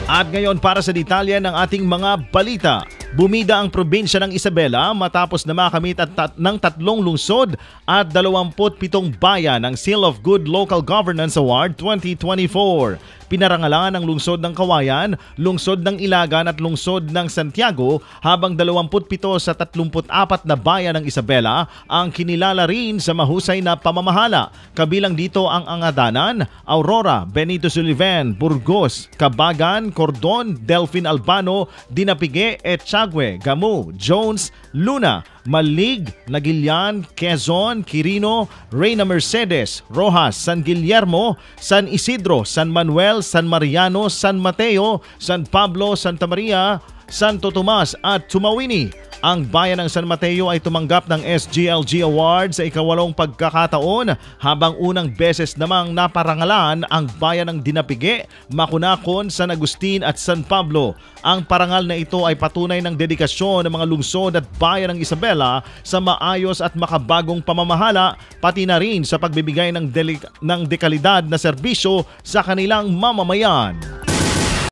At ngayon para sa detalye ng ating mga balita. Bumida ang probinsya ng Isabela matapos na makamit ng 3 lungsod at 27 bayan ng Seal of Good Local Governance Award 2024. Pinarangalan ang lungsod ng Kawayan, lungsod ng Ilagan at lungsod ng Santiago, habang 27 sa 34 na bayan ng Isabela ang kinilala rin sa mahusay na pamamahala. Kabilang dito ang Angadanan, Aurora, Benito Sullivan, Burgos, Cabagan, Cordon, Delfin Albano, Dinapigue, Etchagüe, Gamu, Jones, Luna, Malig, Nagilian, Quezon, Quirino, Reyna Mercedes, Rojas, San Guillermo, San Isidro, San Manuel, San Mariano, San Mateo, San Pablo, Santa Maria, Santo Tomas at Tumawini. Ang bayan ng San Mateo ay tumanggap ng SGLG Award sa ika-8 pagkakataon, habang unang beses namang naparangalan ang bayan ng Dinapigue, Macunacon, San Agustin at San Pablo. Ang parangal na ito ay patunay ng dedikasyon ng mga lungsod at bayan ng Isabela sa maayos at makabagong pamamahala, pati na rin sa pagbibigay ng dekalidad na serbisyo sa kanilang mamamayan.